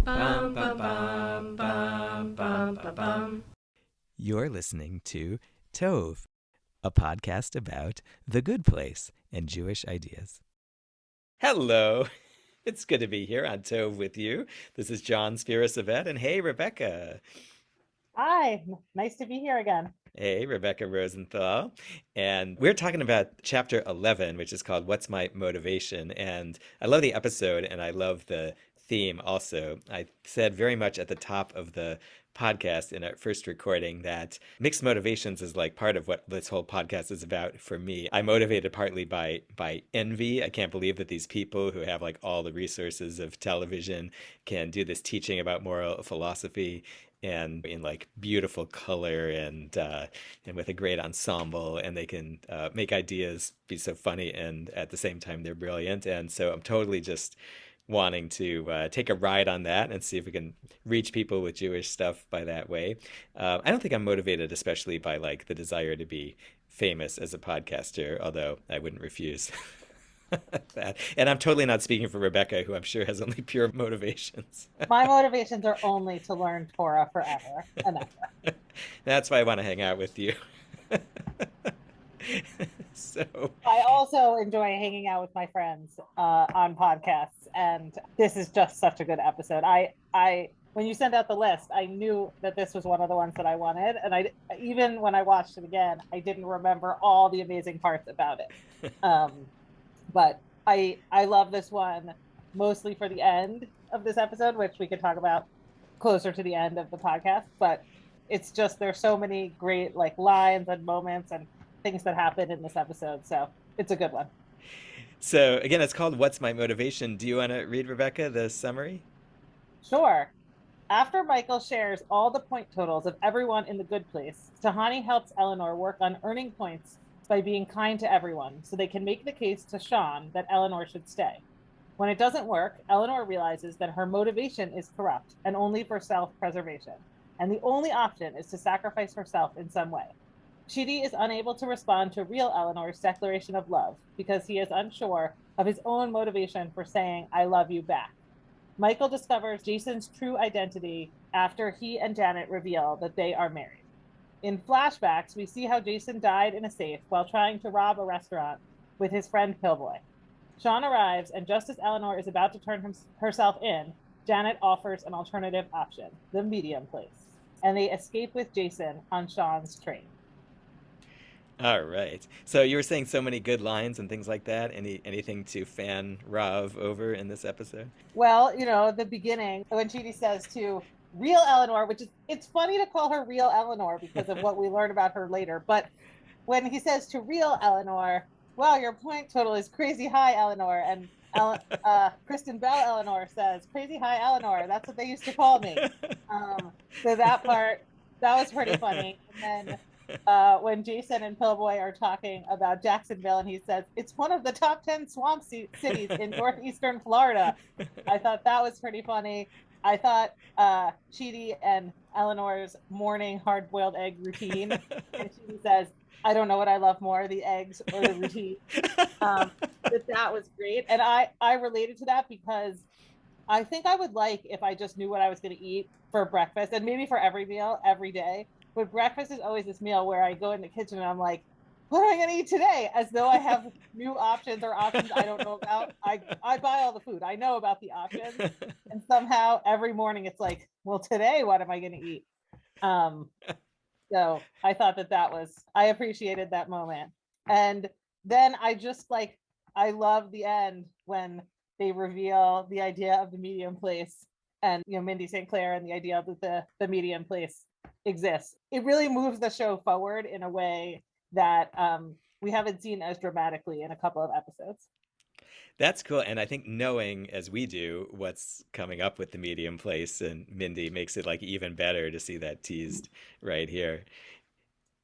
Bum, bum, bum, bum, bum, bum, bum. You're listening to Tove, a podcast about the good place and Jewish ideas. Hello. It's good to be here on Tove with you. This is John Spirasavet, and hey, Rebecca. Hi, nice to be here again. Hey, Rebecca Rosenthal. And we're talking about chapter 11, which is called What's My Motivation? And I love the episode and I love the theme also. I said very much at the top of the podcast in our first recording that mixed motivations is like part of what this whole podcast is about for me. I'm motivated partly by envy. I can't believe that these people who have like all the resources of television can do this teaching about moral philosophy and in like beautiful color and with a great ensemble, and they can make ideas be so funny, and at the same time they're brilliant. And so I'm totally just wanting to take a ride on that and see if we can reach people with Jewish stuff by that way. I don't think I'm motivated especially by like the desire to be famous as a podcaster, although I wouldn't refuse that. And I'm totally not speaking for Rebecca, who I'm sure has only pure motivations. My motivations are only to learn Torah forever and ever. That's why I want to hang out with you. So I also enjoy hanging out with my friends on podcasts, and this is just such a good episode. I when you sent out the list, I knew that this was one of the ones that I wanted, and I even when I watched it again, I didn't remember all the amazing parts about it. But I love this one mostly for the end of this episode, which we could talk about closer to the end of the podcast. But it's just there's so many great like lines and moments and things that happen in this episode. So it's a good one. So again, it's called What's My Motivation? Do you want to read, Rebecca, the summary? Sure. After Michael shares all the point totals of everyone in the good place, Tahani helps Eleanor work on earning points by being kind to everyone so they can make the case to Sean that Eleanor should stay. When it doesn't work, Eleanor realizes that her motivation is corrupt and only for self-preservation, and the only option is to sacrifice herself in some way. Chidi is unable to respond to real Eleanor's declaration of love because he is unsure of his own motivation for saying, "I love you" back. Michael discovers Jason's true identity after he and Janet reveal that they are married. In flashbacks, we see how Jason died in a safe while trying to rob a restaurant with his friend Pillboy. Sean arrives, and just as Eleanor is about to turn herself in, Janet offers an alternative option, the medium place, and they escape with Jason on Sean's train. All right. So you were saying so many good lines and things like that. Anything to fan Rav over in this episode? Well, the beginning, when Chidi says to real Eleanor, which is, it's funny to call her real Eleanor because of what we learn about her later. But when he says to real Eleanor, wow, your point total is crazy high, Eleanor. And Kristen Bell Eleanor says, crazy high, Eleanor. That's what they used to call me. So that part, that was pretty funny. And then when Jason and Pillboy are talking about Jacksonville, and he says, it's one of the top 10 swamp cities in northeastern Florida. I thought that was pretty funny. I thought Chidi and Eleanor's morning hard-boiled egg routine, and Chidi says, I don't know what I love more, the eggs or the routine. That was great. And I related to that because I think I would like if I just knew what I was going to eat for breakfast, and maybe for every meal, every day. But breakfast is always this meal where I go in the kitchen and I'm like, what am I going to eat today? As though I have new options or options I don't know about. I buy all the food. I know about the options. And somehow every morning it's like, well, today, what am I going to eat? So I thought I appreciated that moment. And then I love the end when they reveal the idea of the medium place and, Mindy St. Clair and the idea that the medium place exists. It really moves the show forward in a way that we haven't seen as dramatically in a couple of episodes. That's cool. And I think knowing as we do what's coming up with the medium place and Mindy makes it like even better to see that teased right here.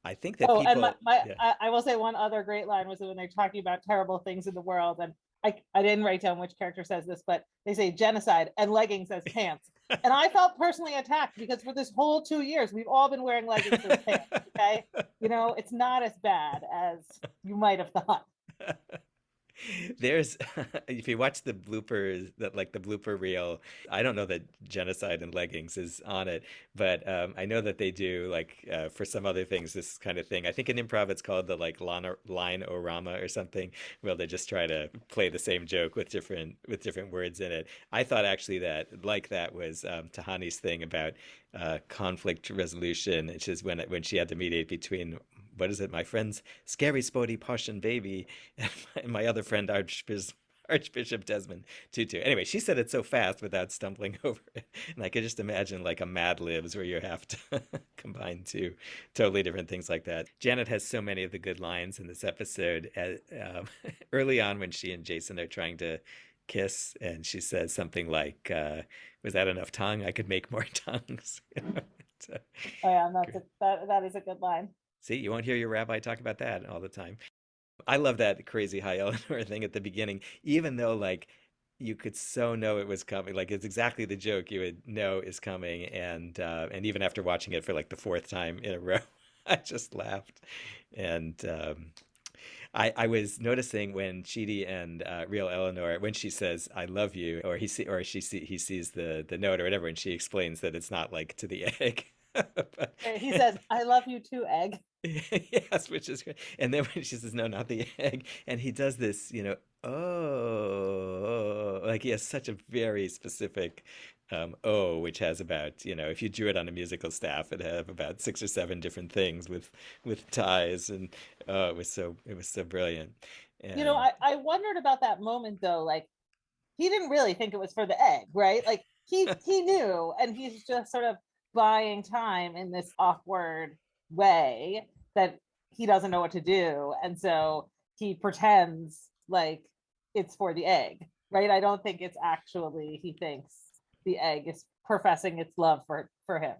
I think that people. And Yeah. I will say one other great line was when they're talking about terrible things in the world, and I didn't write down which character says this, but they say genocide and leggings as pants. And I felt personally attacked because for this whole 2 years, we've all been wearing leggings as pants. Okay. It's not as bad as you might have thought. There's, if you watch the bloopers, that like the blooper reel, I don't know that genocide in leggings is on it, but I know that they do like for some other things this kind of thing. I think in improv it's called the like line orama or something, where they just try to play the same joke with different words in it. I thought actually that like that was Tahani's thing about conflict resolution, which is when she had to mediate between what is it, my friend's scary sporty posh and baby and my other friend Archbishop Desmond Tutu. Anyway, she said it so fast without stumbling over it, and I could just imagine like a Mad Libs where you have to combine two totally different things like that. Janet has so many of the good lines in this episode. Early on, when she and Jason are trying to kiss, and she says something like, "Was that enough tongue? I could make more tongues." So, Oh yeah, that is a good line. see, you won't hear your rabbi talk about that all the time. I love that crazy high Eleanor thing at the beginning, even though like you could so know it was coming. Like it's exactly the joke you would know is coming, and even after watching it for like the fourth time in a row, I just laughed. And I was noticing when Chidi and real Eleanor, when she says "I love you," or he sees the note or whatever, and she explains that it's not like to the egg. But, He says, "I love you too, egg." yes, which is great. And then when she says, no, not the egg, and he does this, oh, like he has such a very specific oh, which has about, if you drew it on a musical staff, it'd have about 6 or 7 different things with ties, and it was so brilliant. And I wondered about that moment though. Like he didn't really think it was for the egg, right? Like he knew, and he's just sort of buying time in this awkward way that he doesn't know what to do, and so he pretends like it's for the egg, right? I don't think it's actually he thinks the egg is professing its love for him.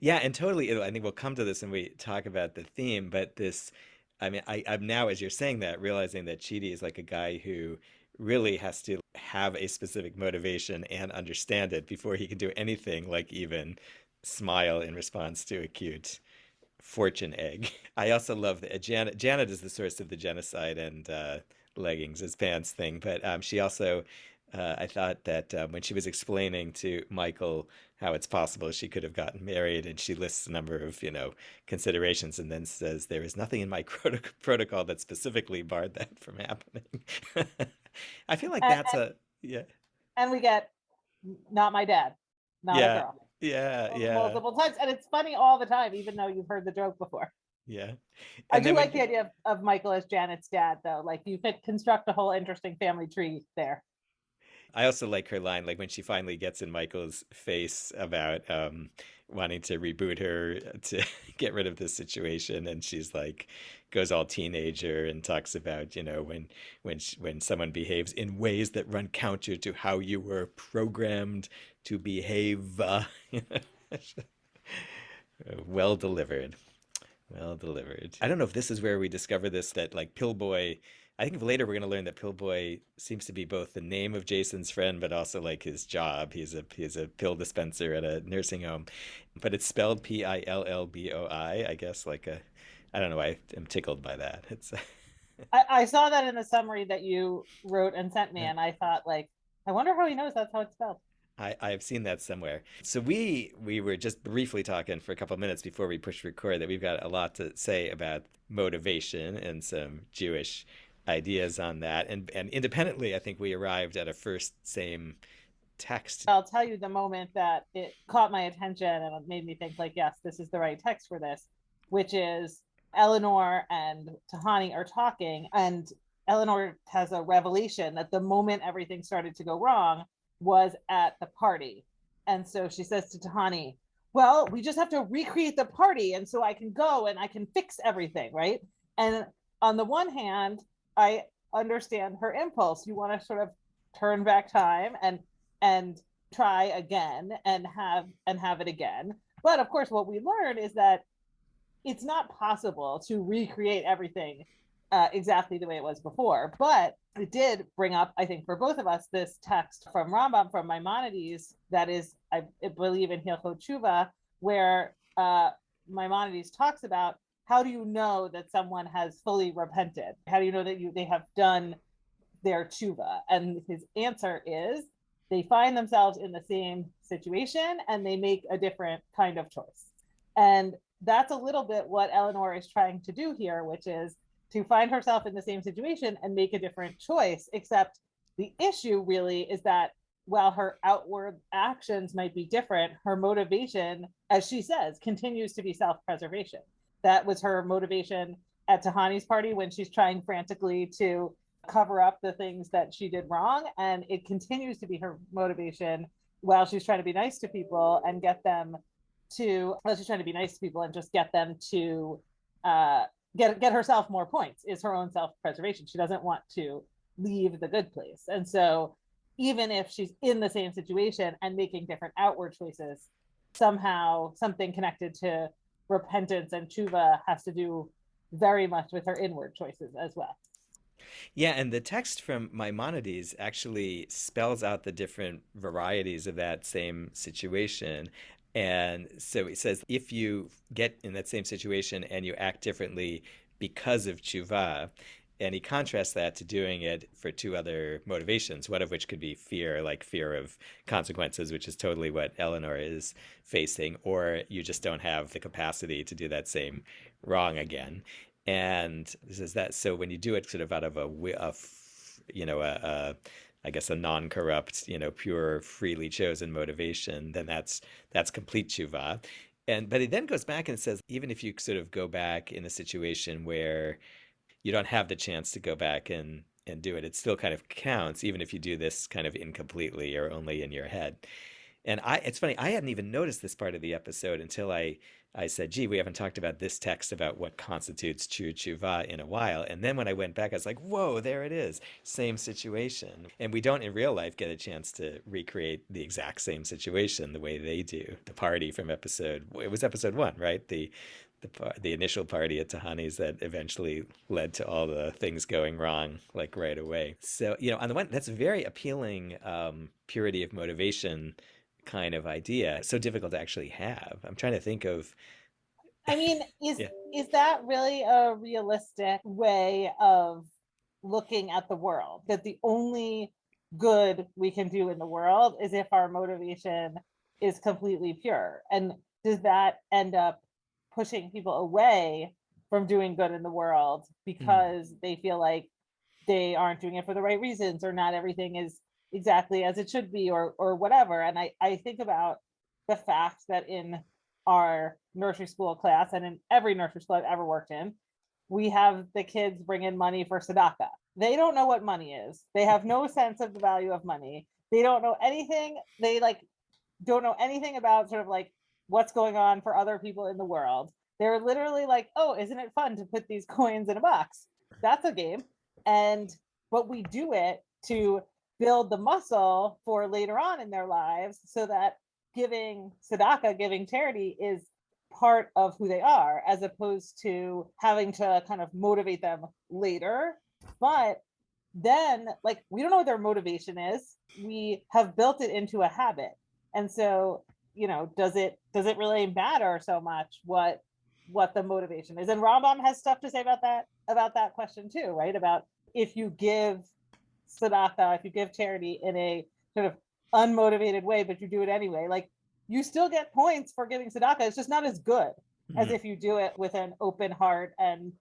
Yeah, and totally. I think we'll come to this when we talk about the theme, but this, I mean, I'm now, as you're saying that, realizing that Chidi is like a guy who really has to have a specific motivation and understand it before he can do anything like even smile in response to a cute fortune egg. I also love that Janet is the source of the genocide and leggings as pants thing, but she also I thought that when she was explaining to Michael how it's possible she could have gotten married, and she lists a number of considerations, and then says there is nothing in my protocol that specifically barred that from happening. I feel like and, that's a yeah. and we get not my dad, not a Yeah, girl, yeah. multiple times, and it's funny all the time, even though you've heard the joke before. Yeah. I And do then like the idea of Michael as Janet's dad, though. Like you could construct a whole interesting family tree there. I also like her line, like when she finally gets in Michael's face about wanting to reboot her to get rid of this situation, and she's like, goes all teenager and talks about, when someone behaves in ways that run counter to how you were programmed to behave. Well delivered. Well delivered. I don't know if this is where we discover this, that like Pillboy, I think later we're going to learn that Pillboy seems to be both the name of Jason's friend, but also like his job. He's a pill dispenser at a nursing home, but it's spelled Pillboi. I guess I don't know. I am tickled by that. It's I saw that in the summary that you wrote and sent me, and I thought, like, I wonder how he knows that's how it's spelled. I've seen that somewhere. So we were just briefly talking for a couple of minutes before we pushed record that we've got a lot to say about motivation and some Jewish ideas on that. And independently, I think we arrived at a first same text. I'll tell you the moment that it caught my attention and it made me think, like, yes, this is the right text for this, which is Eleanor and Tahani are talking, and Eleanor has a revelation that the moment everything started to go wrong was at the party. And so she says to Tahani, well, we just have to recreate the party, and so I can go and I can fix everything, right? And on the one hand, I understand her impulse. You want to sort of turn back time and try again and have it again. But of course, what we learn is that it's not possible to recreate everything exactly the way it was before. But it did bring up, I think, for both of us, this text from Rambam, from Maimonides, that is, I believe, in Hilchot Tshuva, where Maimonides talks about how do you know that someone has fully repented? How do you know that they have done their tshuva? And his answer is they find themselves in the same situation and they make a different kind of choice. And that's a little bit what Eleanor is trying to do here, which is to find herself in the same situation and make a different choice. Except the issue really is that while her outward actions might be different, her motivation, as she says, continues to be self-preservation. That was her motivation at Tahani's party when she's trying frantically to cover up the things that she did wrong. And it continues to be her motivation while she's trying to be nice to people and get them to, well, she's trying to be nice to people and just get them to get herself more points, is her own self-preservation. She doesn't want to leave the good place. And so even if she's in the same situation and making different outward choices, somehow something connected to repentance and tshuva has to do very much with her inward choices as well. Yeah, and the text from Maimonides actually spells out the different varieties of that same situation. And so it says if you get in that same situation and you act differently because of tshuva, and he contrasts that to doing it for two other motivations, one of which could be fear, like fear of consequences, which is totally what Eleanor is facing, or you just don't have the capacity to do that same wrong again. And this is that. So when you do it sort of out of I guess a non-corrupt, pure, freely chosen motivation, then that's complete tshuva. But he then goes back and says, even if you sort of go back in a situation where you don't have the chance to go back and do it, it still kind of counts, even if you do this kind of incompletely or only in your head. And it's funny, I hadn't even noticed this part of the episode until I said, gee, we haven't talked about this text about what constitutes true tshuva in a while. And then when I went back, I was like, whoa, there it is. Same situation. And we don't in real life get a chance to recreate the exact same situation the way they do. The party from it was episode 1, right? The initial party at Tahani's that eventually led to all the things going wrong, like right away. So, on the one, that's a very appealing purity of motivation kind of idea. So difficult to actually have. I'm trying to think of. I mean, Yeah. is that really a realistic way of looking at the world? That the only good we can do in the world is if our motivation is completely pure? And does that end up pushing people away from doing good in the world because they feel like they aren't doing it for the right reasons, or not everything is exactly as it should be, or whatever? And I think about the fact that in our nursery school class, and in every nursery school I've ever worked in, we have the kids bring in money for tzedakah. They don't know what money is. They have no sense of the value of money. They don't know anything. They don't know anything about sort of like what's going on for other people in the world. They're literally like, oh, isn't it fun to put these coins in a box? That's a game. But we do it to build the muscle for later on in their lives, so that giving tzedakah, giving charity, is part of who they are, as opposed to having to kind of motivate them later. But then, like, we don't know what their motivation is. We have built it into a habit. And so, does it really matter so much what the motivation is? And Rambam has stuff to say about that question too, right? About if you give tzedakah, if you give charity in a sort of unmotivated way, but you do it anyway, like, you still get points for giving tzedakah. It's just not as good as if you do it with an open heart and,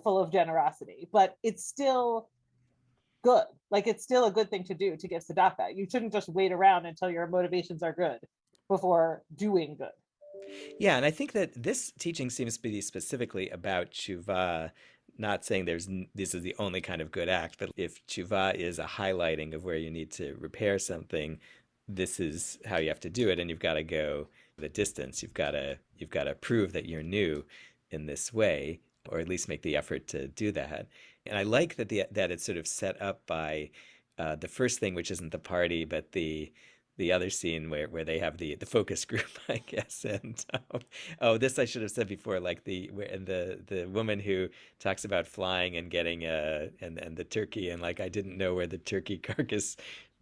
full of generosity. But it's still good. Like, it's still a good thing to do, to give tzedakah. You shouldn't just wait around until your motivations are good before doing good. Yeah, and I think that this teaching seems to be specifically about tshuva, not saying this is the only kind of good act, but if tshuva is a highlighting of where you need to repair something, this is how you have to do it, and you've got to go the distance. You've got to prove that you're new in this way, or at least make the effort to do that. And I like that that it's sort of set up by the first thing, which isn't the party, but the other scene where they have the focus group, I guess. And this I should have said before, like the woman who talks about flying and getting and the turkey, and like, I didn't know where the turkey carcass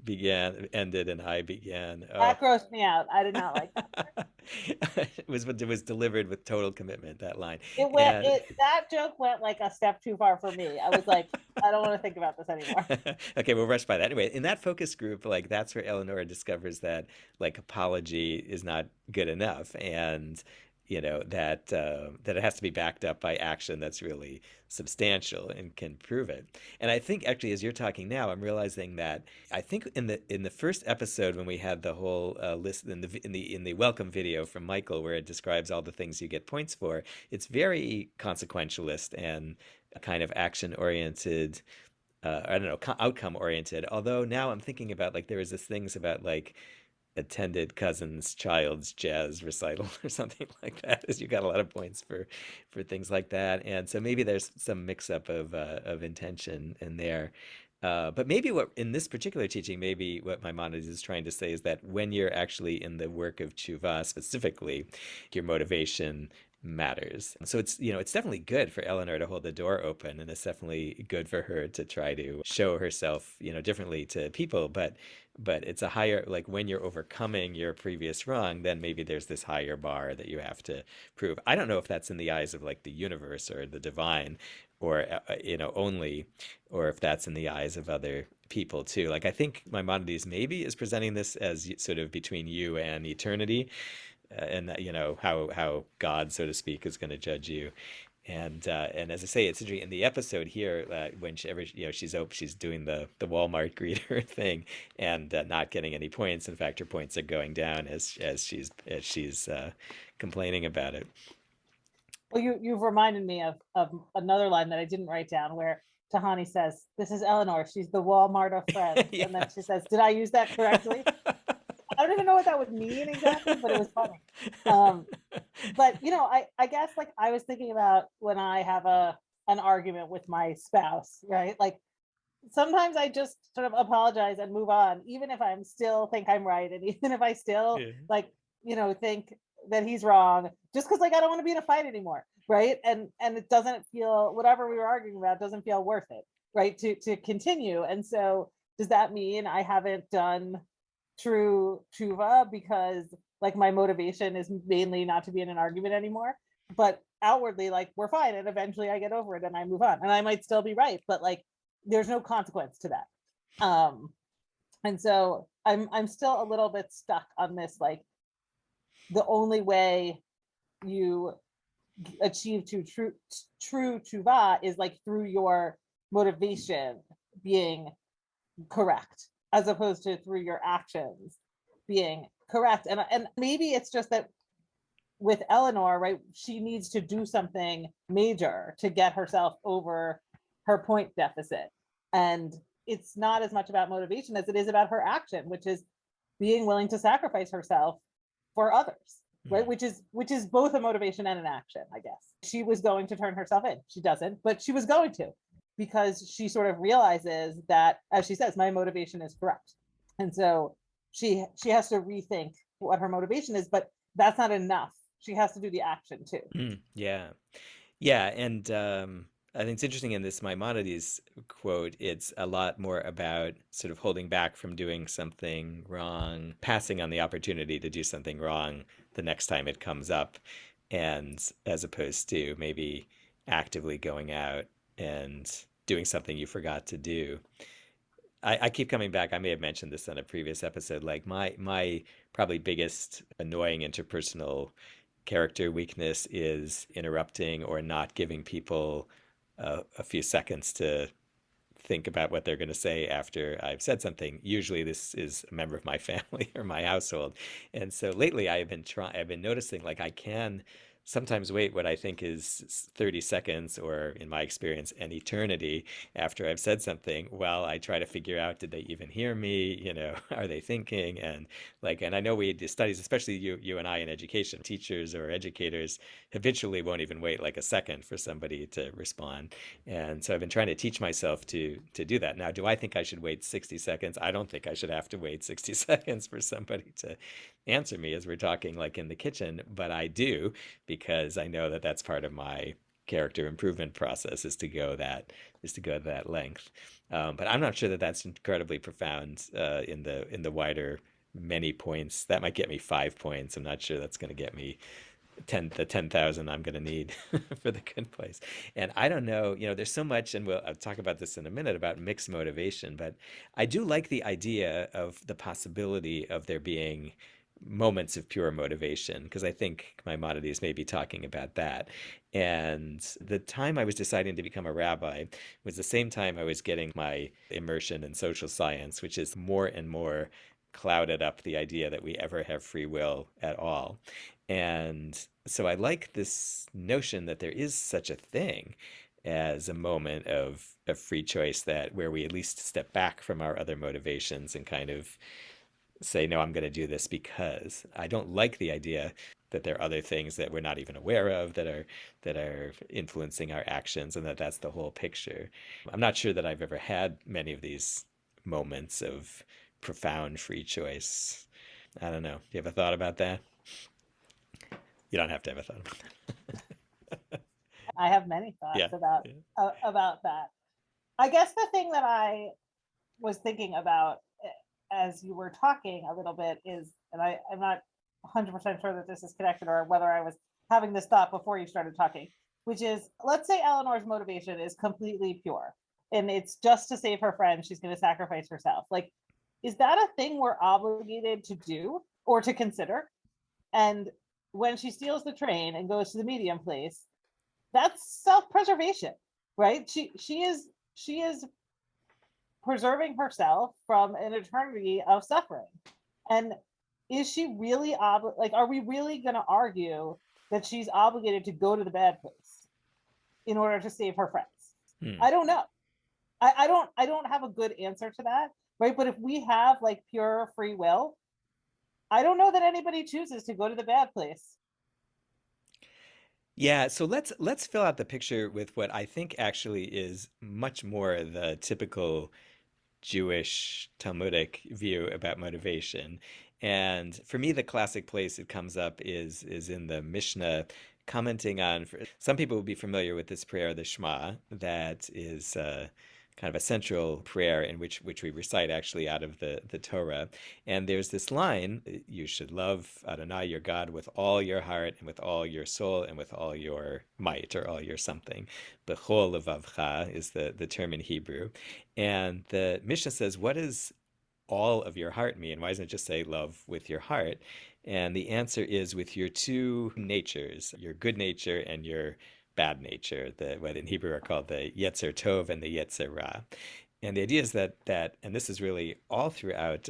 ended and I began. That grossed me out. I did not like that. It was delivered with total commitment, that line. It And that joke went like a step too far for me. I was like, I don't want to think about this anymore. okay, we'll rush by that. Anyway, in that focus group, like that's where Eleanor discovers that like apology is not good enough, and that it has to be backed up by action that's really substantial and can prove it. And I think actually, as you're talking now, I'm realizing that I think in the first episode when we had the whole list in the welcome video from Michael, where it describes all the things you get points for, it's very consequentialist and kind of action oriented. I don't know, outcome oriented. Although now I'm thinking about like there was this things about like attended cousin's child's jazz recital or something like that, is you got a lot of points for things like that. And so maybe there's some mix up of intention in there. But maybe what in this particular teaching, maybe what Maimonides is trying to say is that when you're actually in the work of tshuva specifically, your motivation matters. So it's definitely good for Eleanor to hold the door open, and it's definitely good for her to try to show herself, differently to people. But it's a higher, like when you're overcoming your previous wrong, then maybe there's this higher bar that you have to prove. I don't know if that's in the eyes of like the universe or the divine, or only, or if that's in the eyes of other people too. Like I think Maimonides maybe is presenting this as sort of between you and eternity, and that how God, so to speak, is going to judge you. And as I say, it's interesting in the episode here, when she's doing the Walmart greeter thing, and not getting any points. In fact, her points are going down as she's complaining about it. Well, you've reminded me of another line that I didn't write down, where Tahani says, "This is Eleanor. She's the Walmart of friends," Yeah. and then she says, "Did I use that correctly?" I don't even know what that would mean exactly, but it was funny. But I guess like I was thinking about when I have an argument with my spouse, right? Like sometimes I just sort of apologize and move on, even if I'm still think I'm right, and even if I still Yeah. like think that he's wrong, just because like I don't want to be in a fight anymore, right? And it doesn't feel, whatever we were arguing about doesn't feel worth it, right? To continue. And so does that mean I haven't done true tshuva because like my motivation is mainly not to be in an argument anymore, but outwardly like we're fine, and eventually I get over it and I move on, and I might still be right, but like there's no consequence to that. And so I'm still a little bit stuck on this, like the only way you achieve true tshuva is like through your motivation being correct, as opposed to through your actions being correct. And maybe it's just that with Eleanor, right, she needs to do something major to get herself over her point deficit, and it's not as much about motivation as it is about her action, which is being willing to sacrifice herself for others, right? Which is both a motivation and an action, I guess. She was going to turn herself in. She doesn't, but she was going to, because she sort of realizes that, as she says, my motivation is correct. And so she has to rethink what her motivation is, but that's not enough. She has to do the action too. Yeah. Yeah, and I think it's interesting in this Maimonides quote, it's a lot more about sort of holding back from doing something wrong, passing on the opportunity to do something wrong the next time it comes up, and as opposed to maybe actively going out and doing something you forgot to do. I keep coming back. I may have mentioned this on a previous episode. Like my probably biggest annoying interpersonal character weakness is interrupting or not giving people a few seconds to think about what they're going to say after I've said something. Usually this is a member of my family or my household. And so lately I've been noticing like I can sometimes wait what I think is 30 seconds, or in my experience, an eternity after I've said something, while I try to figure out, did they even hear me? Are they thinking? And I know we do studies, especially you and I in education, teachers or educators habitually won't even wait like a second for somebody to respond. And so I've been trying to teach myself to do that. Now, do I think I should wait 60 seconds? I don't think I should have to wait 60 seconds for somebody to answer me as we're talking like in the kitchen, but I do, because I know that that's part of my character improvement process, is to go that length. But I'm not sure that that's incredibly profound in the wider many points. That might get me 5 points. I'm not sure that's going to get me the 10,000 I'm going to need for the good place. And I don't know, there's so much, and I'll talk about this in a minute about mixed motivation, but I do like the idea of the possibility of there being moments of pure motivation, because I think Maimonides may be talking about that. And the time I was deciding to become a rabbi was the same time I was getting my immersion in social science, which is more and more clouded up the idea that we ever have free will at all. And so I like this notion that there is such a thing as a moment of free choice, that where we at least step back from our other motivations and kind of say, no, I'm going to do this because I don't like the idea that there are other things that we're not even aware of that are influencing our actions, and that's the whole picture. I'm not sure that I've ever had many of these moments of profound free choice. I don't know. Do you have a thought about that? You don't have to have a thought about that. I have many thoughts Yeah. about that. I guess the thing that I was thinking about as you were talking a little bit is, and I'm not 100% sure that this is connected or whether I was having this thought before you started talking, which is, let's say Eleanor's motivation is completely pure and it's just to save her friend. She's going to sacrifice herself. Like, is that a thing we're obligated to do or to consider? And when she steals the train and goes to the medium place, that's self-preservation, right? She is preserving herself from an eternity of suffering. And is she really are we really going to argue that she's obligated to go to the bad place in order to save her friends? I don't know. I don't have a good answer to that, right? But if we have like pure free will, I don't know that anybody chooses to go to the bad place. Yeah, so let's fill out the picture with what I think actually is much more the typical Jewish Talmudic view about motivation. And for me, the classic place it comes up is in the Mishnah, commenting on. Some people will be familiar with this prayer, the Shema, that is kind of a central prayer in which we recite actually out of the Torah. And there's this line: you should love Adonai your God with all your heart and with all your soul and with all your might, or all your something. Bechol levavcha is the term in Hebrew. And the Mishnah says, what does all of your heart mean? Why doesn't it just say love with your heart? And the answer is with your two natures, your good nature and your bad nature, what in Hebrew are called the Yetzer Tov and the Yetzer Ra. And the idea is that, and this is really all throughout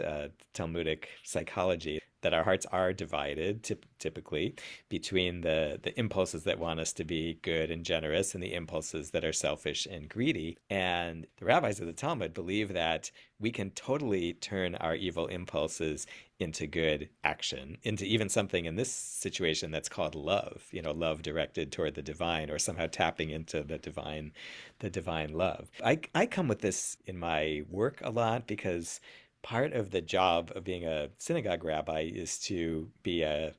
Talmudic psychology, that our hearts are divided typically between the impulses that want us to be good and generous and the impulses that are selfish and greedy. And the rabbis of the Talmud believe that we can totally turn our evil impulses into good action, into even something in this situation that's called love, love directed toward the divine, or somehow tapping into the divine love. I come with this in my work a lot, because part of the job of being a synagogue rabbi is to be a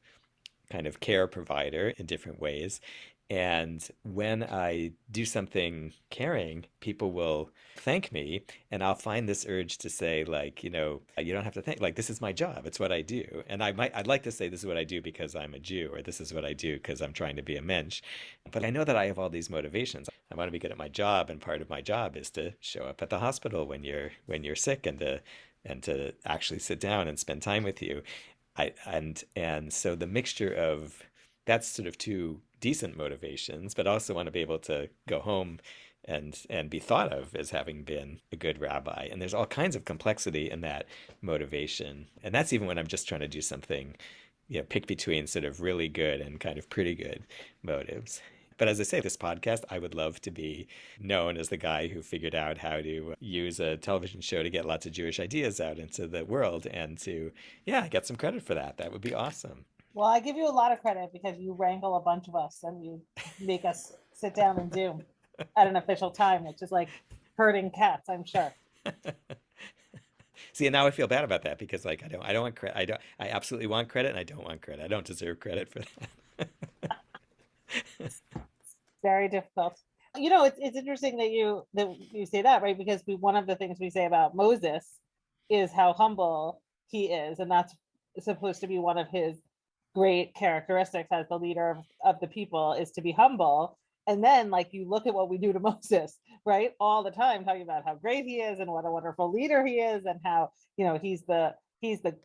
kind of care provider in different ways. And when I do something caring, people will thank me, and I'll find this urge to say, like, you don't have to thank, like, this is my job, it's what I do. And I'd like to say this is what I do because I'm a Jew, or this is what I do because I'm trying to be a mensch. But I know that I have all these motivations. I want to be good at my job, and part of my job is to show up at the hospital when you're sick, and to actually sit down and spend time with you. And so the mixture of that's sort of two decent motivations, but also want to be able to go home and be thought of as having been a good rabbi. And there's all kinds of complexity in that motivation. And that's even when I'm just trying to do something, pick between sort of really good and kind of pretty good motives. But as I say, this podcast, I would love to be known as the guy who figured out how to use a television show to get lots of Jewish ideas out into the world, and to, get some credit for that. That would be awesome. Well, I give you a lot of credit because you wrangle a bunch of us and you make us sit down and Zoom at an official time, which is like herding cats, I'm sure. See, and now I feel bad about that, because like I don't want credit. I absolutely want credit, and I don't want credit. I don't deserve credit for that. It's very difficult. It's interesting that you say that, right? Because one of the things we say about Moses is how humble he is, and that's supposed to be one of his great characteristics as the leader of the people, is to be humble. And then, like, you look at what we do to Moses, right, all the time, talking about how great he is and what a wonderful leader he is, and how, you know, he's the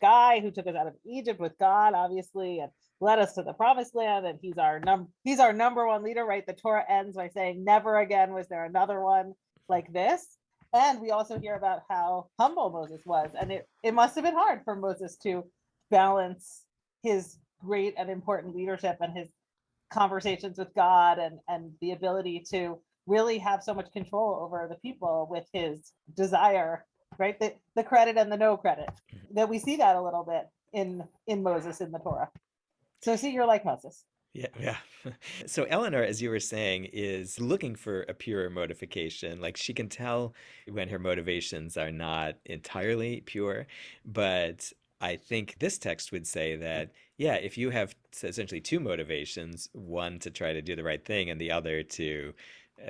guy who took us out of Egypt with God, obviously, and led us to the promised land, and he's our number one leader, right? The Torah ends by saying, never again was there another one like this. And we also hear about how humble Moses was, and it must have been hard for Moses to balance his great and important leadership and his conversations with God, and the ability to really have so much control over the people with his desire, right? The credit and the no credit, that we see that a little bit in Moses in the Torah. So see, you're like Moses. Yeah, yeah. So Eleanor, as you were saying, is looking for a pure motivation. Like she can tell when her motivations are not entirely pure, but I think this text would say that, yeah, if you have essentially two motivations, one to try to do the right thing and the other to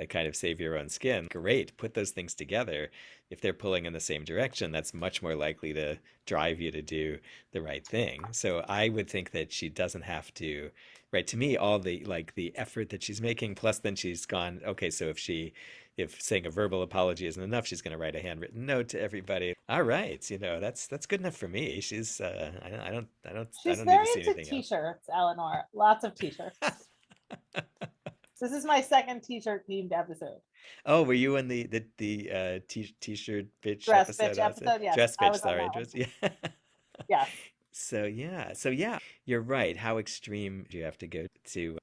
kind of save your own skin, great, put those things together. If they're pulling in the same direction, that's much more likely to drive you to do the right thing. So I would think that she doesn't have to, right? To me, all the like the effort that she's making, plus then she's gone, okay, so if saying a verbal apology isn't enough, she's going to write a handwritten note to everybody. All right, that's good enough for me. She's I She's don't need very to see into anything else. t-shirts, Eleanor. Lots of t-shirts. This is my second t-shirt themed episode. Oh, were you in the t-shirt bitch Dress episode bitch also? episode. Yes, Dress I bitch, was on sorry, that one. dress. Yeah. Yes. So yeah, you're right. How extreme do you have to go to?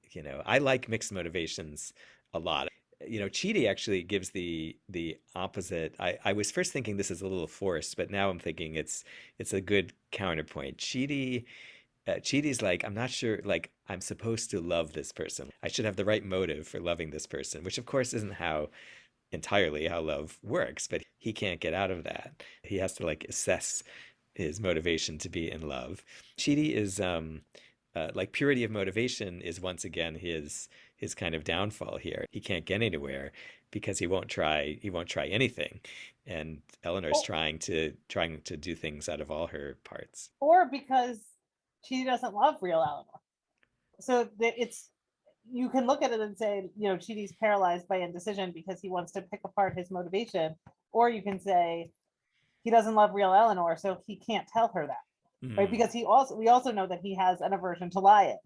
I like mixed motivations a lot. Chidi actually gives the opposite. I was first thinking this is a little forced, but now I'm thinking it's a good counterpoint. Chidi's like, I'm not sure, like, I'm supposed to love this person. I should have the right motive for loving this person, which of course isn't entirely how love works, but he can't get out of that. He has to like assess his motivation to be in love. Chidi is like purity of motivation is once again his kind of downfall here. He can't get anywhere because he won't try anything. And Eleanor's Or, trying to do things out of all her parts. or because she doesn't love real Eleanor. So it's, you can look at it and say, Chidi's paralyzed by indecision because he wants to pick apart his motivation, or you can say he doesn't love real Eleanor, so he can't tell her that, right? Mm. Because we also know that he has an aversion to lying,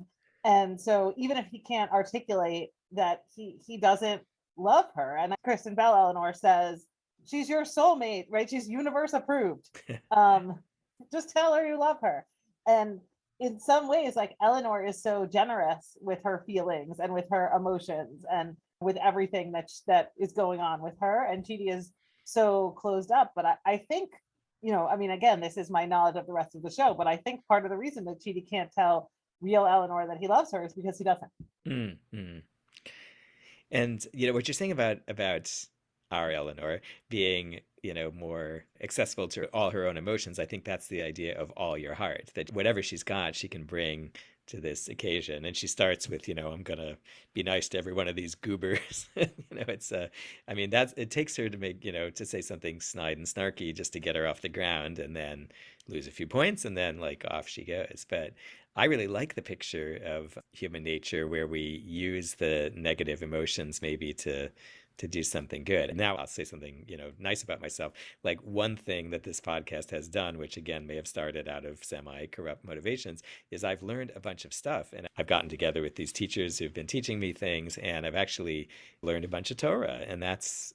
and so even if he can't articulate that he doesn't love her, and Kristen Bell Eleanor says she's your soulmate, right? She's universe approved. Um, just tell her you love her, and in some ways, like, Eleanor is so generous with her feelings and with her emotions and with everything that is going on with her, and Chidi is so closed up. But I think, I mean, again, this is my knowledge of the rest of the show, but I think part of the reason that Chidi can't tell real Eleanor that he loves her is because he doesn't. Mm, mm. And what you're saying about our Eleanor being, more accessible to all her own emotions, I think that's the idea of all your heart, that whatever she's got, she can bring to this occasion. And she starts with, I'm gonna be nice to every one of these goobers. It's I mean, it takes her to make, to say something snide and snarky just to get her off the ground, and then lose a few points, and then like off she goes. But I really like the picture of human nature where we use the negative emotions maybe to do something good. And now I'll say something, nice about myself. Like one thing that this podcast has done, which again may have started out of semi-corrupt motivations, is I've learned a bunch of stuff. And I've gotten together with these teachers who've been teaching me things, and I've actually learned a bunch of Torah, and that's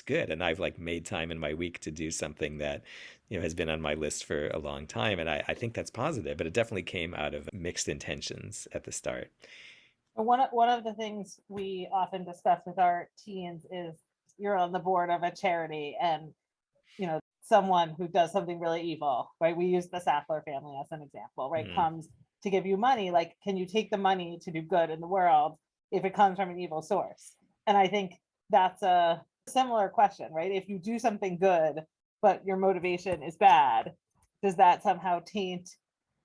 good. And I've like made time in my week to do something that has been on my list for a long time. And I think that's positive, but it definitely came out of mixed intentions at the start. One of the things we often discuss with our teens is, you're on the board of a charity, and someone who does something really evil, right? We use the Sackler family as an example, right? Mm. Comes to give you money. Like, can you take the money to do good in the world if it comes from an evil source? And I think that's a similar question, right? If you do something good, but your motivation is bad, does that somehow taint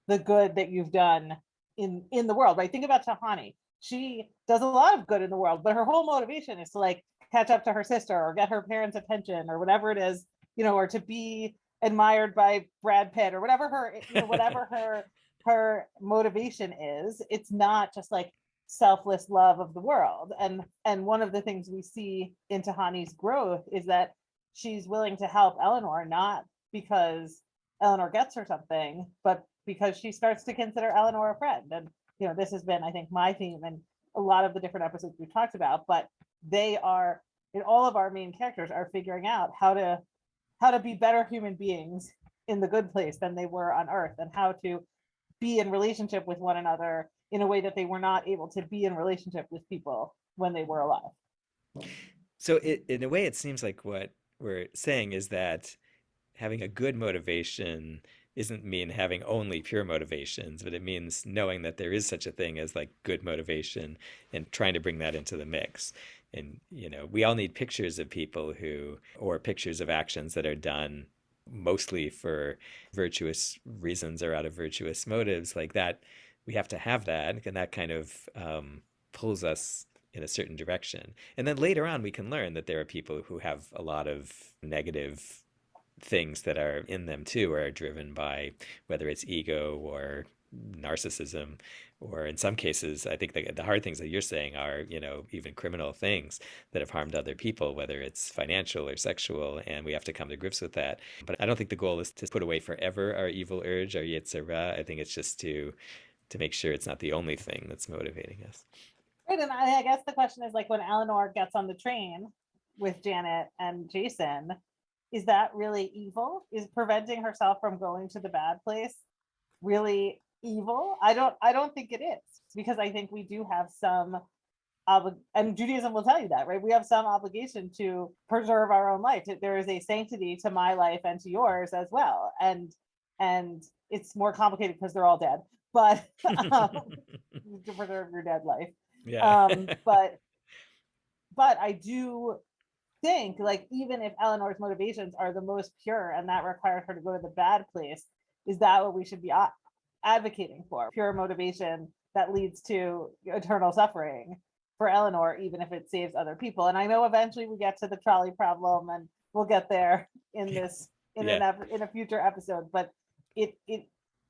the good that you've done in the world, right? Think about Tahani. She does a lot of good in the world, but her whole motivation is to like catch up to her sister or get her parents' attention or whatever it is, or to be admired by Brad Pitt or whatever her, whatever her motivation is. It's not just like selfless love of the world. And one of the things we see in Tahani's growth is that she's willing to help Eleanor, not because Eleanor gets her something, but because she starts to consider Eleanor a friend. And this has been, I think, my theme and a lot of the different episodes we've talked about, but they are, in all of our main characters are figuring out how to be better human beings in the good place than they were on Earth, and how to be in relationship with one another in a way that they were not able to be in relationship with people when they were alive. So in a way, it seems like what we're saying is that having a good motivation isn't mean having only pure motivations, but it means knowing that there is such a thing as like good motivation and trying to bring that into the mix. And, we all need pictures of people or pictures of actions that are done mostly for virtuous reasons or out of virtuous motives like that. We have to have that, and that kind of pulls us in a certain direction. And then later on, we can learn that there are people who have a lot of negative things that are in them too, or are driven by whether it's ego or narcissism, or in some cases, I think the hard things that you're saying are, even criminal things that have harmed other people, whether it's financial or sexual, and we have to come to grips with that. But I don't think the goal is to put away forever our evil urge, our Yetzirah. I think it's just to make sure it's not the only thing that's motivating us. Right, and I guess the question is, like, when Eleanor gets on the train with Janet and Jason, is that really evil? Is preventing herself from going to the bad place really evil? I don't think it is, because I think we do have some and Judaism will tell you that, right? We have some obligation to preserve our own life. There is a sanctity to my life and to yours as well, and it's more complicated because they're all dead, but to preserve your dead life. Yeah. But I do think, like, even if Eleanor's motivations are the most pure and that requires her to go to the bad place, is that what we should be advocating for? Pure motivation that leads to eternal suffering for Eleanor, even if it saves other people. And I know eventually we get to the trolley problem, and we'll get there in this in a future episode. But it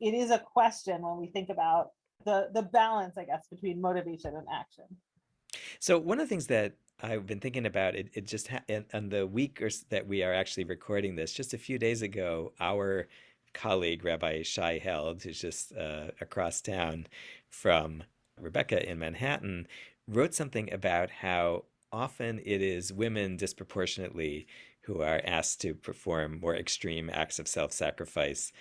is a question when we think about the balance, I guess, between motivation and action. So one of the things that I've been thinking about, it just on the week that we are actually recording this, just a few days ago, our colleague, Rabbi Shai Held, who's just across town from Rebecca in Manhattan, wrote something about how often it is women disproportionately who are asked to perform more extreme acts of self-sacrifice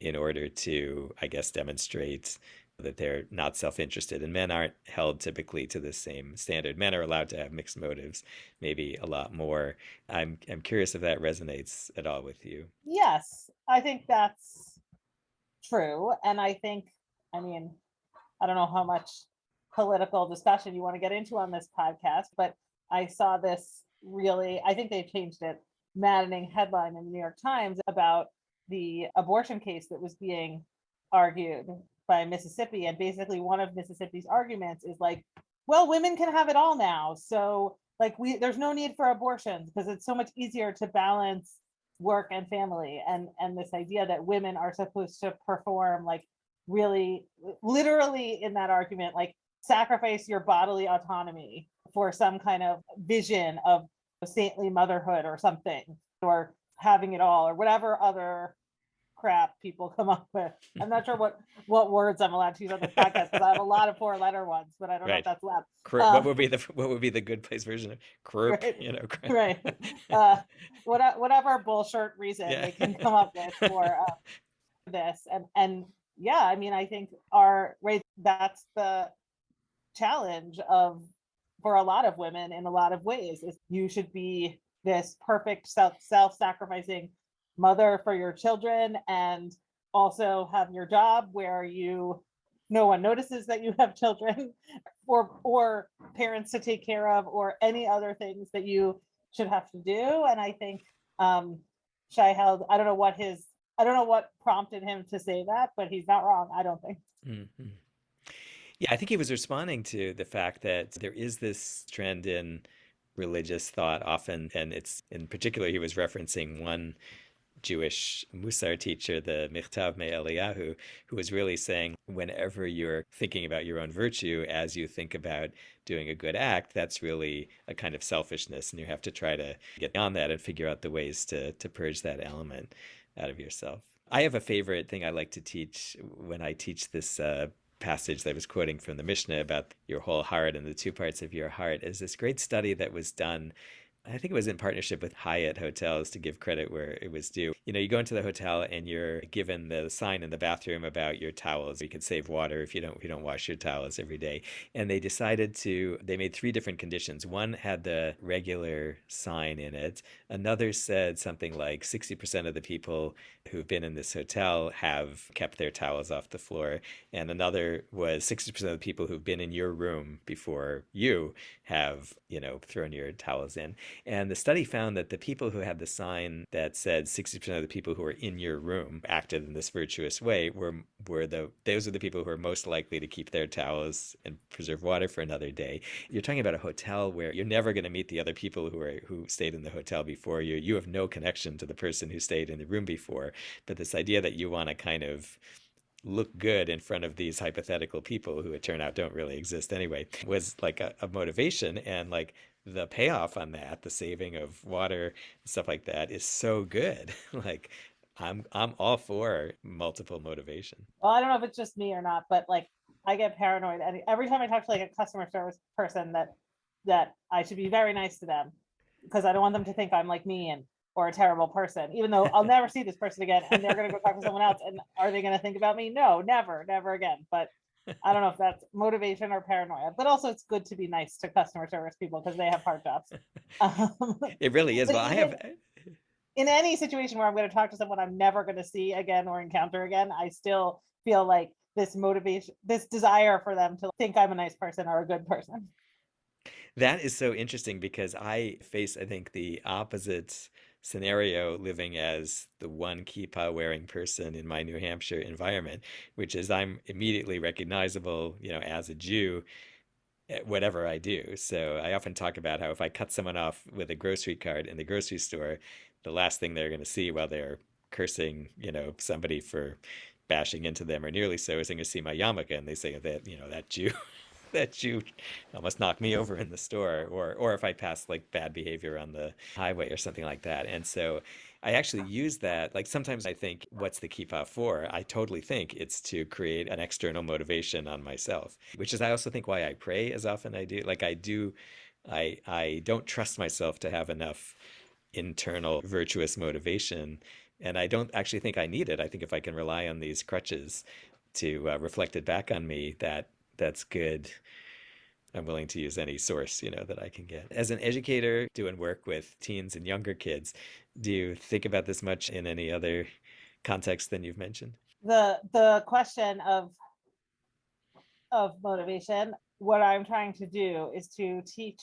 in order to, I guess, demonstrate that they're not self-interested, and men aren't held typically to the same standard. Men are allowed to have mixed motives, maybe a lot more. I'm curious if that resonates at all with you. Yes, I think that's true. And I mean, I don't know how much political discussion you want to get into on this podcast, but I saw this really, I think they've changed it, maddening headline in the New York Times about the abortion case that was being argued by Mississippi. And basically one of Mississippi's arguments is like, well, women can have it all now. So like there's no need for abortions because it's so much easier to balance work and family. And this idea that women are supposed to perform, like, really literally in that argument, like, sacrifice your bodily autonomy for some kind of vision of saintly motherhood or something, or having it all, or whatever other crap people come up with. I'm not sure what words I'm allowed to use on this podcast because I have a lot of 4-letter ones, but I don't know if that's left. What would be the good place version of croup? Right, whatever bullshit reason they can come up with for this, and yeah, I mean, I think that's the challenge for a lot of women in a lot of ways, is you should be this perfect self-sacrificing mother for your children, and also have your job where no one notices that you have children or parents to take care of, or any other things that you should have to do. And I think Shai Held, I don't know what prompted him to say that, but he's not wrong, I don't think. Mm-hmm. Yeah, I think he was responding to the fact that there is this trend in religious thought often, and it's in particular he was referencing one Jewish Musar teacher, the Michtav Me Eliyahu, who was really saying whenever you're thinking about your own virtue as you think about doing a good act, that's really a kind of selfishness, and you have to try to get beyond that and figure out the ways to purge that element out of yourself. I have a favorite thing I like to teach when I teach this passage that I was quoting from the Mishnah about your whole heart and the two parts of your heart is this great study that was done. I think it was in partnership with Hyatt Hotels, to give credit where it was due. You know, you go into the hotel and you're given the sign in the bathroom about your towels. You can save water if you don't wash your towels every day. And they made three different conditions. One had the regular sign in it. Another said something like 60% of the people who've been in this hotel have kept their towels off the floor. And another was 60% of the people who've been in your room before you have, thrown your towels in. And the study found that the people who had the sign that said 60% of the people who were in your room acted in this virtuous way those are the people who are most likely to keep their towels and preserve water for another day. You're talking about a hotel where you're never going to meet the other people who stayed in the hotel before you. You have no connection to the person who stayed in the room before. But this idea that you want to kind of look good in front of these hypothetical people who it turned out don't really exist anyway was like a motivation. And like the payoff on that, the saving of water and stuff like that, is so good. Like I'm all for multiple motivation. Well, I don't know if it's just me or not, but like I get paranoid, and every time I talk to like a customer service person that I should be very nice to them because I don't want them to think I'm like mean or a terrible person, even though I'll never see this person again and they're going to go talk to someone else. And are they going to think about me? No, never again. But I don't know if that's motivation or paranoia, but also it's good to be nice to customer service people because they have hard jobs. It really is. Well, I have. In any situation where I'm going to talk to someone I'm never going to see again or encounter again, I still feel like this motivation, this desire for them to think I'm a nice person or a good person. That is so interesting because I face, I think, the opposite scenario living as the one kippah wearing person in my New Hampshire environment, which is I'm immediately recognizable, as a Jew, whatever I do. So I often talk about how if I cut someone off with a grocery cart in the grocery store, the last thing they're going to see while they're cursing, somebody for bashing into them or nearly so is they're going to see my yarmulke and they say that, that Jew that you almost knocked me over in the store, or if I pass like bad behavior on the highway or something like that. And so I actually use that. Like sometimes I think, what's the kippah for? I totally think it's to create an external motivation on myself, which is I also think why I pray as often I do. Like I don't trust myself to have enough internal virtuous motivation, and I don't actually think I need it. I think if I can rely on these crutches to reflect it back on me, that's good. I'm willing to use any source, that I can get. As an educator doing work with teens and younger kids, do you think about this much in any other context than you've mentioned? The question of motivation, what I'm trying to do is to teach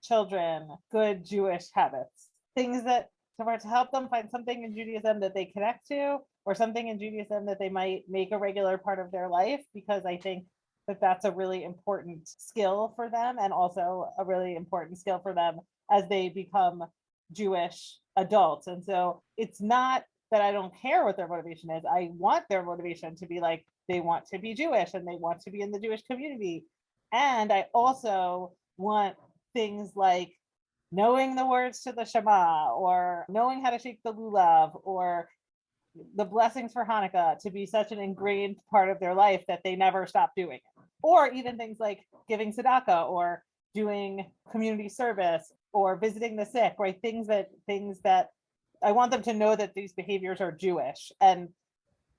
children good Jewish habits, things that to help them find something in Judaism that they connect to, or something in Judaism that they might make a regular part of their life, because I think that's a really important skill for them, and also a really important skill for them as they become Jewish adults. And so it's not that I don't care what their motivation is. I want their motivation to be like, they want to be Jewish and they want to be in the Jewish community. And I also want things like knowing the words to the Shema, or knowing how to shake the lulav, or the blessings for Hanukkah to be such an ingrained part of their life that they never stop doing it. Or even things like giving tzedakah, or doing community service, or visiting the sick, right? Things that I want them to know that these behaviors are Jewish. And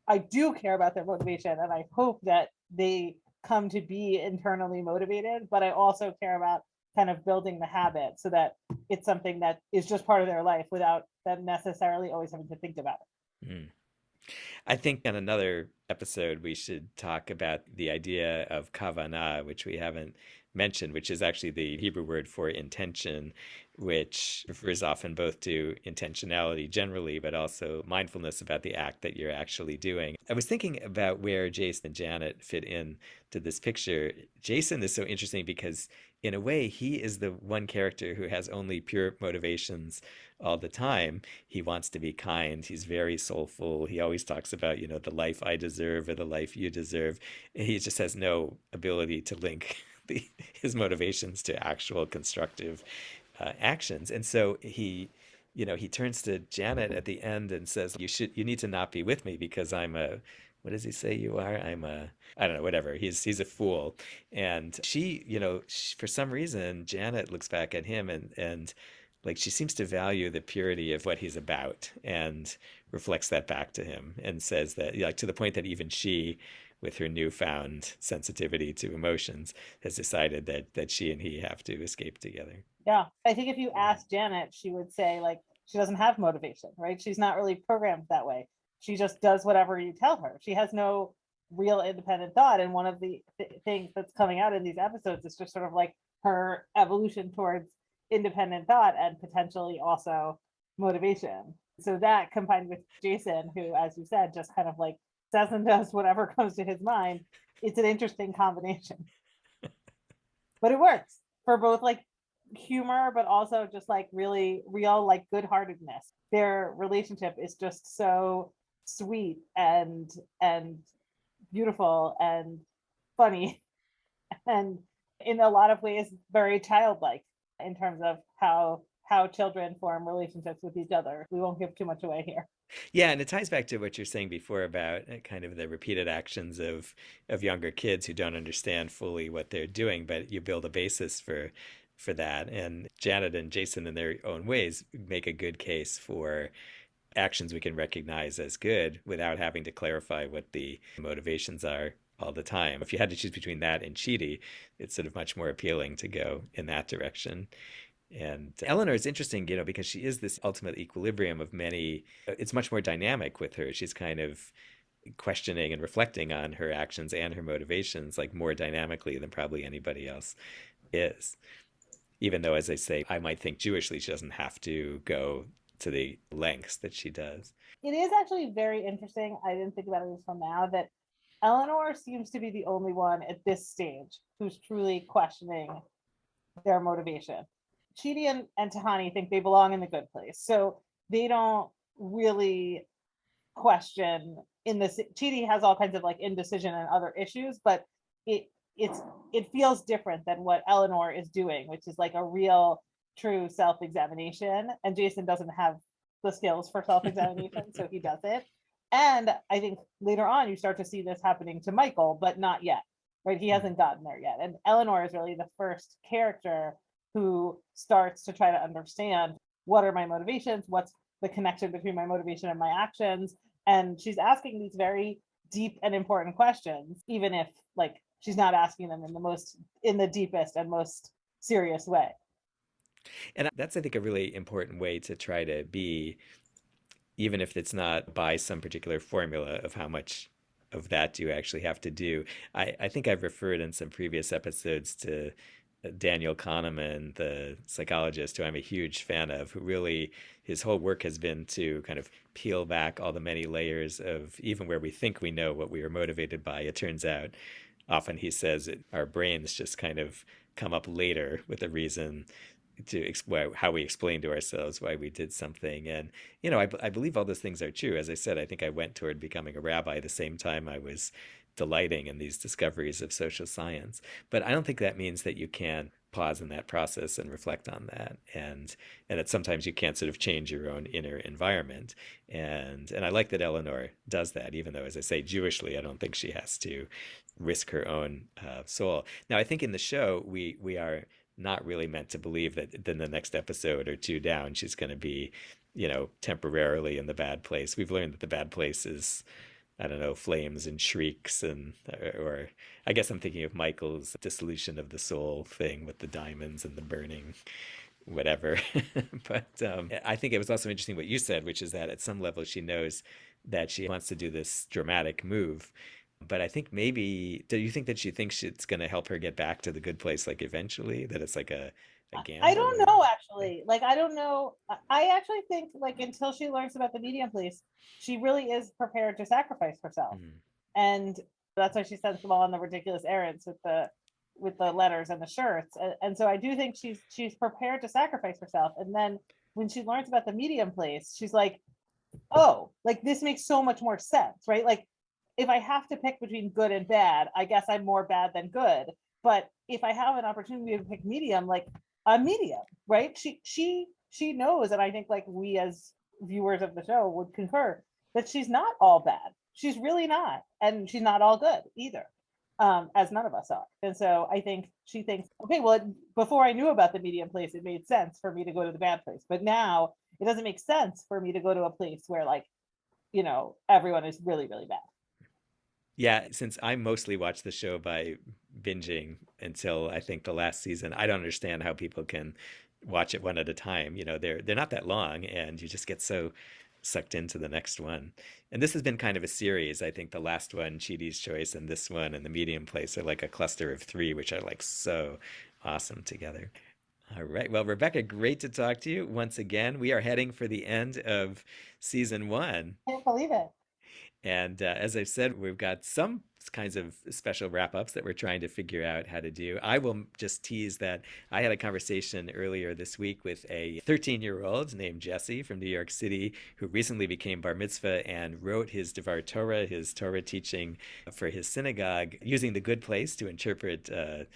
I do care about their motivation, and I hope that they come to be internally motivated, but I also care about kind of building the habit so that it's something that is just part of their life without them necessarily always having to think about it. Mm. I think on another episode we should talk about the idea of kavanah, which we haven't mentioned, which is actually the Hebrew word for intention, which refers often both to intentionality generally, but also mindfulness about the act that you're actually doing. I was thinking about where Jason and Janet fit in to this picture. Jason is so interesting because, in a way, he is the one character who has only pure motivations all the time. He wants to be kind. He's very soulful. He always talks about, the life I deserve or the life you deserve. He just has no ability to link his motivations to actual constructive actions. And so he turns to Janet at the end and says, you need to not be with me because I'm a, what does he say you are? I don't know, whatever. He's a fool. And for some reason, Janet looks back at him and like she seems to value the purity of what he's about and reflects that back to him and says that, like, to the point that even she, with her newfound sensitivity to emotions, has decided that she and he have to escape together. Yeah. I think if you ask Janet, she would say, like, she doesn't have motivation, right? She's not really programmed that way. She just does whatever you tell her. She has no real independent thought. And one of the things that's coming out in these episodes is just sort of like her evolution towards independent thought and potentially also motivation. So that combined with Jason, who, as you said, just kind of like says and does whatever comes to his mind, it's an interesting combination. But it works for both like humor, but also just like really real, like good-heartedness. Their relationship is just so sweet and beautiful and funny, and in a lot of ways very childlike in terms of how children form relationships with each other. We won't give too much away here. Yeah, and it ties back to what you're saying before about kind of the repeated actions of younger kids who don't understand fully what they're doing, but you build a basis for that. And Janet and Jason, in their own ways, make a good case for actions we can recognize as good without having to clarify what the motivations are all the time. If you had to choose between that and Chidi, it's sort of much more appealing to go in that direction. And Eleanor is interesting, because she is this ultimate equilibrium of many. It's much more dynamic with her. She's kind of questioning and reflecting on her actions and her motivations like more dynamically than probably anybody else is. Even though, as I say, I might think Jewishly she doesn't have to go to the lengths that she does. It is actually very interesting. I didn't think about it until now that Eleanor seems to be the only one at this stage who's truly questioning their motivation. Chidi and Tahani think they belong in the good place. So they don't really question in this. Chidi has all kinds of like indecision and other issues, but it feels different than what Eleanor is doing, which is like a real true self-examination. And Jason doesn't have the skills for self-examination, so he does it. And I think later on you start to see this happening to Michael, but not yet, right? He hasn't gotten there yet. And Eleanor is really the first character who starts to try to understand what are my motivations, what's the connection between my motivation and my actions. And she's asking these very deep and important questions, even if like she's not asking them in the deepest and most serious way. And that's, I think, a really important way to try to be, even if it's not by some particular formula of how much of that do you actually have to do. I think I've referred in some previous episodes to Daniel Kahneman, the psychologist, who I'm a huge fan of, who really, his whole work has been to kind of peel back all the many layers of even where we think we know what we are motivated by. It turns out, often he says, our brains just kind of come up later with a reason to explain how we explain to ourselves why we did something. And, I believe all those things are true. As I said, I think I went toward becoming a rabbi the same time I was delighting in these discoveries of social science. But I don't think that means that you can pause in that process and reflect on that. And that sometimes you can't sort of change your own inner environment. And I like that Eleanor does that, even though, as I say, Jewishly, I don't think she has to risk her own soul. Now, I think in the show, we are not really meant to believe that then the next episode or two down, she's going to be, temporarily in the bad place. We've learned that the bad place is, I don't know, flames and shrieks, or I guess I'm thinking of Michael's dissolution of the soul thing with the diamonds and the burning, whatever. But I think it was also interesting what you said, which is that at some level she knows that she wants to do this dramatic move But I think maybe, do you think that she thinks it's going to help her get back to the good place, like eventually, that it's like a I gamble don't or? know actually. Like I don't know. I actually think like until she learns about the medium police, she really is prepared to sacrifice herself. Hmm. And that's why she sends them all on the ridiculous errands with the letters and the shirts. And so I do think she's prepared to sacrifice herself. And then when she learns about the medium place, she's like, oh, like this makes so much more sense, right? Like if I have to pick between good and bad, I guess I'm more bad than good. But if I have an opportunity to pick medium, like a medium, right? She knows, and I think like we as viewers of the show would concur that she's not all bad. She's really not, and she's not all good either. As none of us are. And so I think she thinks, okay, well, before I knew about the medium place, it made sense for me to go to the bad place. But now it doesn't make sense for me to go to a place where like, everyone is really, really bad. Yeah, since I mostly watch the show by binging until I think the last season, I don't understand how people can watch it one at a time. They're not that long, and you just get so sucked into the next one. And this has been kind of a series. I think the last one, Chidi's Choice, and this one and the Medium Place are like a cluster of three, which are like so awesome together. All right. Well, Rebecca, great to talk to you once again. We are heading for the end of season one. I can't believe it. And as I've said, we've got some kinds of special wrap ups that we're trying to figure out how to do. I will just tease that I had a conversation earlier this week with a 13-year-old named Jesse from New York City who recently became bar mitzvah and wrote his Devar Torah, his Torah teaching for his synagogue, using the good place to interpret a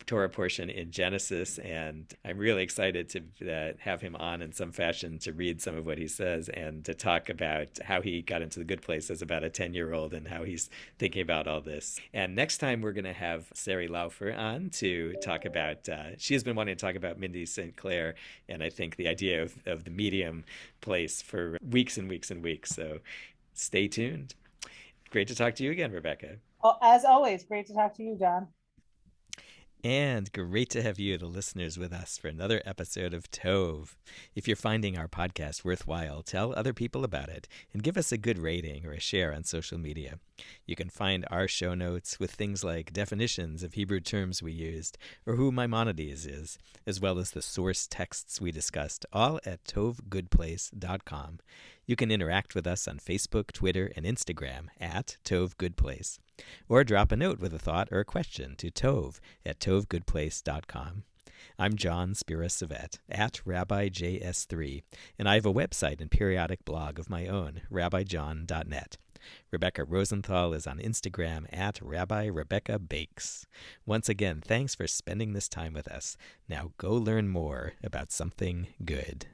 Torah portion in Genesis. And I'm really excited to have him on in some fashion to read some of what he says and to talk about how he got into the good place as about a 10-year-old and how he's thinking about all this. And next time we're going to have Sari Laufer on to talk about, she has been wanting to talk about Mindy St. Clair and I think the idea of the medium place for weeks and weeks and weeks. So stay tuned. Great to talk to you again, Rebecca. Well, as always, great to talk to you, John. And great to have you, the listeners, with us for another episode of Tove. If you're finding our podcast worthwhile, tell other people about it and give us a good rating or a share on social media. You can find our show notes with things like definitions of Hebrew terms we used or who Maimonides is, as well as the source texts we discussed, all at tovegoodplace.com. You can interact with us on Facebook, Twitter, and Instagram at Tove Good Place. Or drop a note with a thought or a question to Tove at tovegoodplace.com. I'm John Spira-Savet at RabbiJS3, and I have a website and periodic blog of my own, rabbijohn.net. Rebecca Rosenthal is on Instagram at Rabbi Rebecca Bakes. Once again, thanks for spending this time with us. Now go learn more about something good.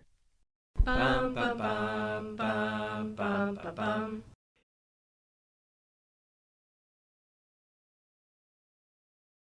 Bum, bum, bum, bum, bum, bum, bum.